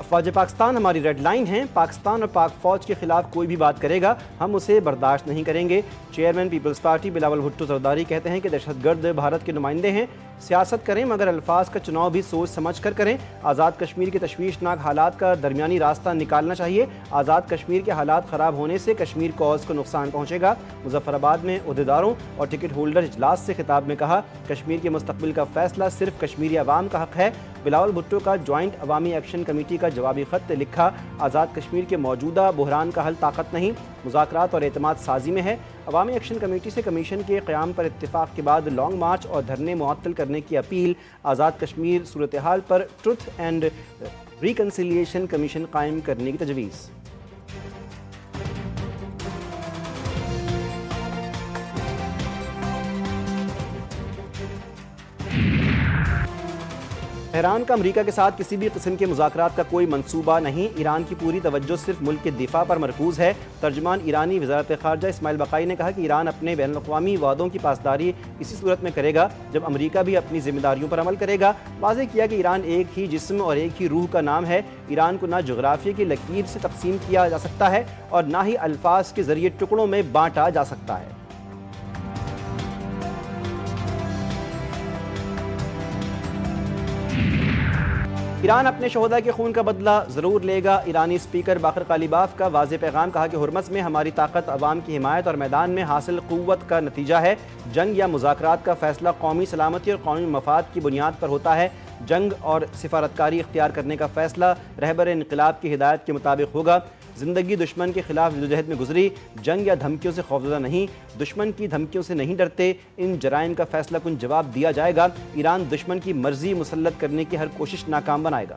افواج پاکستان ہماری red line ہیں، پاکستان اور پاک فوج کے خلاف کوئی بھی بات کرے گا ہم اسے برداشت نہیں کریں گے۔ چیئرمین پیپلز پارٹی بلاول بھٹو زرداری کہتے ہیں کہ دہشت گرد بھارت کے نمائندے ہیں، سیاست کریں مگر الفاظ کا چناؤ بھی سوچ سمجھ کر کریں۔ آزاد کشمیر کے تشویشناک حالات کا درمیانی راستہ نکالنا چاہیے۔ آزاد کشمیر کے حالات خراب ہونے سے کشمیر کاز کو نقصان پہنچے گا۔ مظفر آباد میں عہدیداروں اور ٹکٹ ہولڈر اجلاس سے خطاب میں کہا، کشمیر کے مستقبل کا فیصلہ صرف کشمیری عوام کا حق ہے۔ بلاول بھٹو کا جوائنٹ عوامی ایکشن کمیٹی کا جوابی خط لکھا، آزاد کشمیر کے موجودہ بحران کا حل طاقت نہیں، مذاکرات اور اعتماد سازی میں ہے۔ عوامی ایکشن کمیٹی سے کمیشن کے قیام پر اتفاق کے بعد لانگ مارچ اور دھرنے معطل کرنے کی اپیل۔ آزاد کشمیر صورتحال پر ٹروتھ اینڈ ریکنسیلیشن کمیشن قائم کرنے کی تجویز۔ ایران کا امریکہ کے ساتھ کسی بھی قسم کے مذاکرات کا کوئی منصوبہ نہیں، ایران کی پوری توجہ صرف ملک کے دفاع پر مرکوز ہے۔ ترجمان ایرانی وزارت خارجہ اسماعیل بقائی نے کہا کہ ایران اپنے بین الاقوامی وعدوں کی پاسداری اسی صورت میں کرے گا جب امریکہ بھی اپنی ذمہ داریوں پر عمل کرے گا۔ واضح کیا کہ ایران ایک ہی جسم اور ایک ہی روح کا نام ہے، ایران کو نہ جغرافیہ کی لکیر سے تقسیم کیا جا سکتا ہے اور نہ ہی الفاظ کے ذریعے ٹکڑوں میں بانٹا جا سکتا ہے۔ ایران اپنے شہداء کے خون کا بدلہ ضرور لے گا، ایرانی اسپیکر باقر قالیباف کا واضح پیغام۔ کہا کہ ہرمز میں ہماری طاقت عوام کی حمایت اور میدان میں حاصل قوت کا نتیجہ ہے۔ جنگ یا مذاکرات کا فیصلہ قومی سلامتی اور قومی مفاد کی بنیاد پر ہوتا ہے۔ جنگ اور سفارتکاری اختیار کرنے کا فیصلہ رہبر انقلاب کی ہدایت کے مطابق ہوگا۔ زندگی دشمن کے خلاف جدوجہد میں گزری، جنگ یا دھمکیوں سے خوفزدہ نہیں، دشمن کی دھمکیوں سے نہیں ڈرتے، ان جرائم کا فیصلہ کن جواب دیا جائے گا۔ ایران دشمن کی مرضی مسلط کرنے کی ہر کوشش ناکام بنائے گا۔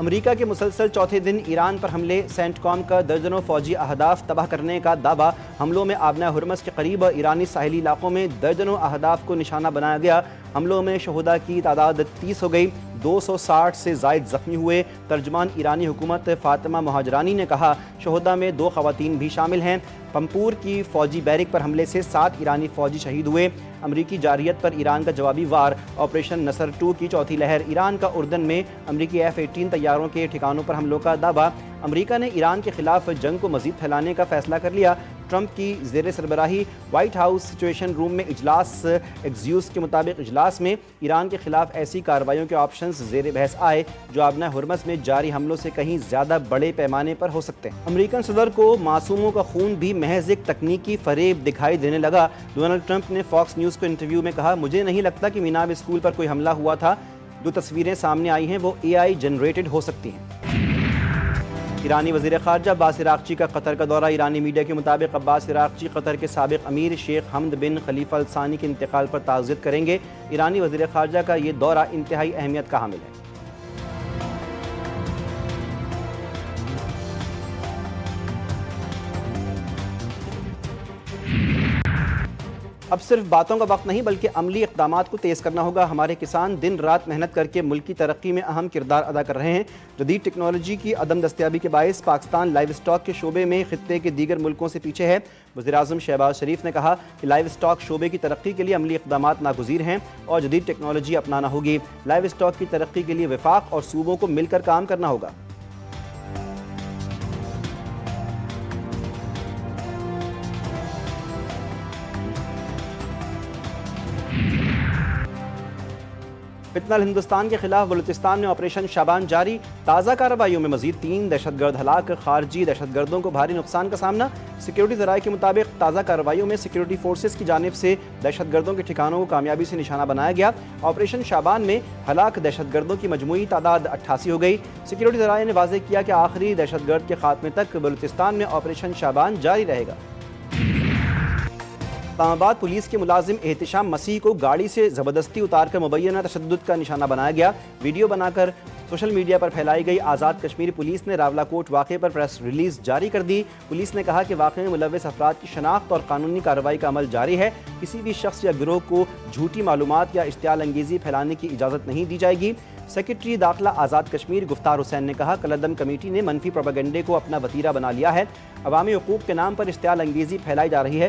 امریکہ کے مسلسل چوتھے دن ایران پر حملے، سینٹ کام کا درجنوں فوجی اہداف تباہ کرنے کا دعویٰ۔ حملوں میں آبنہ ہرمز کے قریب ایرانی ساحلی علاقوں میں درجنوں اہداف کو نشانہ بنایا گیا۔ حملوں میں شہداء کی تعداد 30 ہو گئی، 260 سے زائد زخمی ہوئے۔ ترجمان ایرانی حکومت فاطمہ مہاجرانی نے کہا، شہداء میں 2 خواتین بھی شامل ہیں۔ پمپور کی فوجی بیرک پر حملے سے 7 ایرانی فوجی شہید ہوئے۔ امریکی جارحیت پر ایران کا جوابی وار، آپریشن نصر 2 کی چوتھی لہر۔ ایران کا اردن میں امریکی F-18 طیاروں کے ٹھکانوں پر حملوں کا دعویٰ۔ امریکہ نے ایران کے خلاف جنگ کو مزید پھیلانے کا فیصلہ کر لیا۔ ٹرمپ کی زیر سربراہی وائٹ ہاؤس سچویشن روم میں اجلاس، ایکزیوس کے مطابق اجلاس میں ایران کے خلاف ایسی کارروائیوں کے آپشنز زیر بحث آئے جو آبنہ ہرمز میں جاری حملوں سے کہیں زیادہ بڑے پیمانے پر ہو سکتے ہیں۔ امریکن صدر کو معصوموں کا خون بھی محض ایک تکنیکی فریب دکھائی دینے لگا۔ ڈونلڈ ٹرمپ نے فاکس نیوز کو انٹرویو میں کہا، مجھے نہیں لگتا کہ میناب اسکول پر کوئی حملہ ہوا تھا، جو تصویریں سامنے آئی ہیں وہ AI جنریٹڈ ہو سکتی ہیں۔ ایرانی وزیر خارجہ عباس عراقچی کا قطر کا دورہ۔ ایرانی میڈیا کے مطابق عباس عراقچی قطر کے سابق امیر شیخ حمد بن خلیفہ الثانی کے انتقال پر تعزیت کریں گے۔ ایرانی وزیر خارجہ کا یہ دورہ انتہائی اہمیت کا حامل ہے۔ اب صرف باتوں کا وقت نہیں بلکہ عملی اقدامات کو تیز کرنا ہوگا۔ ہمارے کسان دن رات محنت کر کے ملک کی ترقی میں اہم کردار ادا کر رہے ہیں۔ جدید ٹیکنالوجی کی عدم دستیابی کے باعث پاکستان لائیو اسٹاک کے شعبے میں خطے کے دیگر ملکوں سے پیچھے ہے۔ وزیراعظم شہباز شریف نے کہا کہ لائیو اسٹاک شعبے کی ترقی کے لیے عملی اقدامات ناگزیر ہیں اور جدید ٹیکنالوجی اپنانا ہوگی۔ لائیو اسٹاک کی ترقی کے لیے وفاق اور صوبوں کو مل کر کام کرنا ہوگا۔ فتنہ ہندوستان کے خلاف بلوچستان میں آپریشن شابان جاری۔ تازہ کارروائیوں میں مزید 3 دہشت گرد ہلاک، خارجی دہشت گردوں کو بھاری نقصان کا سامنا۔ سیکیورٹی ذرائع کے مطابق تازہ کارروائیوں میں سیکیورٹی فورسز کی جانب سے دہشت گردوں کے ٹھکانوں کو کامیابی سے نشانہ بنایا گیا۔ آپریشن شابان میں ہلاک دہشت گردوں کی مجموعی تعداد 88 ہو گئی۔ سیکیورٹی ذرائع نے واضح کیا کہ آخری دہشت گرد کے خاتمے تک بلوچستان میں آپریشن شابان جاری رہے گا۔ اسلام آباد پولیس کے ملازم احتشام مسیح کو گاڑی سے زبردستی اتار کر مبینہ تشدد کا نشانہ بنایا گیا۔ ویڈیو بنا کر سوشل میڈیا پر پھیلائی گئی۔ آزاد کشمیر پولیس نے راولاکوٹ واقعے پر پریس ریلیز جاری کر دی۔ پولیس نے کہا کہ واقعے میں ملوث افراد کی شناخت اور قانونی کارروائی کا عمل جاری ہے۔ کسی بھی شخص یا گروہ کو جھوٹی معلومات یا اشتعال انگیزی پھیلانے کی اجازت نہیں دی جائے گی۔ سیکرٹری داخلہ آزاد کشمیر گفتار حسین نے کہا، کلعدم کمیٹی نے منفی پروپیگنڈے کو اپنا وتیرہ بنا لیا ہے۔ عوامی حقوق کے نام پر اشتعال انگیزی پھیلائی جا رہی ہے۔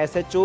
SHO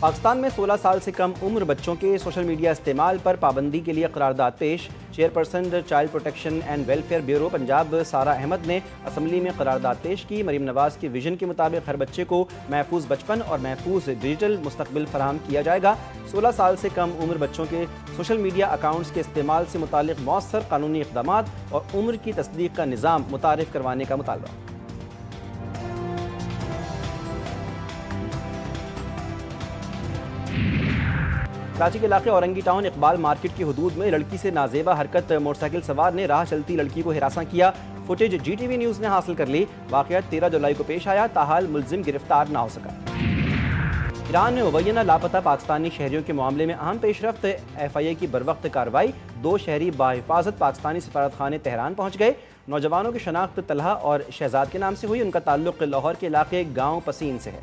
پاکستان میں 16 سال سے کم عمر بچوں کے سوشل میڈیا استعمال پر پابندی کے لیے قرارداد پیش۔ Chairperson child protection and welfare bureau Punjab Sara Ahmed نے اسمبلی میں قرارداد پیش کی۔ مریم نواز کے ویژن کے مطابق ہر بچے کو محفوظ بچپن اور محفوظ ڈیجیٹل مستقبل فراہم کیا جائے گا۔ 16 سال سے کم عمر بچوں کے سوشل میڈیا اکاؤنٹس کے استعمال سے متعلق مؤثر قانونی اقدامات اور عمر کی تصدیق کا نظام متعارف کروانے کا مطالبہ۔ کراچی کے علاقے اورنگی ٹاؤن اقبال مارکیٹ کی حدود میں لڑکی سے نازیبا حرکت موٹر سائیکل سوار نے راہ چلتی لڑکی کو ہراساں کیا۔ Footage G T V news نے حاصل کر لی۔ واقعہ 13 جولائی کو پیش آیا، تاحال ملزم گرفتار نہ ہو سکا۔ ایران میں مبینہ لاپتہ پاکستانی شہریوں کے معاملے میں اہم پیش رفت، ایف آئی اے کی بروقت کارروائی، 2 شہری بحفاظت پاکستانی سفارت خانے تہران پہنچ گئے۔ نوجوانوں کی شناخت طلحہ اور شہزاد کے نام سے ہوئی، ان کا تعلق لاہور کے علاقے گاؤں پسین سے ہے۔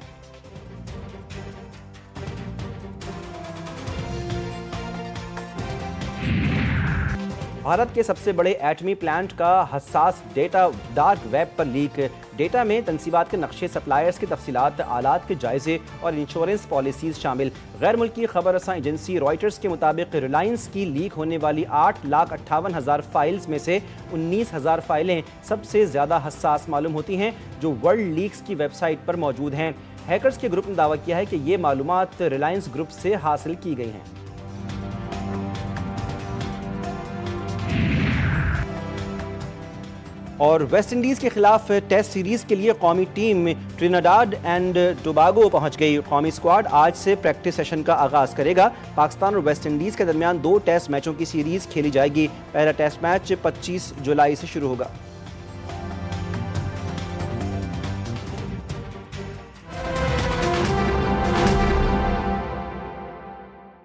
بھارت کے سب سے بڑے ایٹمی پلانٹ کا حساس ڈیٹا ڈارک ویب پر لیک۔ ڈیٹا میں تنصیبات کے نقشے، سپلائرز کی تفصیلات، آلات کے جائزے اور انشورنس پالیسیز شامل۔ غیر ملکی خبر رساں ایجنسی رائٹرز کے مطابق ریلائنس کی لیک ہونے والی 8,58,000 فائلز میں سے 19,000 فائلیں سب سے زیادہ حساس معلوم ہوتی ہیں، جو ورلڈ لیکس کی ویب سائٹ پر موجود ہیں۔ ہیکرز کے گروپ نے دعویٰ کیا ہے کہ یہ معلومات ریلائنس گروپ سے حاصل کی گئی ہیں۔ اور ویسٹ انڈیز کے خلاف ٹیسٹ سیریز کے لیے قومی ٹیم ٹرینیڈاڈ اینڈ ٹوباگو پہنچ گئی۔ قومی اسکواڈ آج سے پریکٹس سیشن کا آغاز کرے گا۔ پاکستان اور ویسٹ انڈیز کے درمیان 2 ٹیسٹ میچوں کی سیریز کھیلی جائے گی۔ پہلا ٹیسٹ میچ 25 جولائی سے شروع ہوگا۔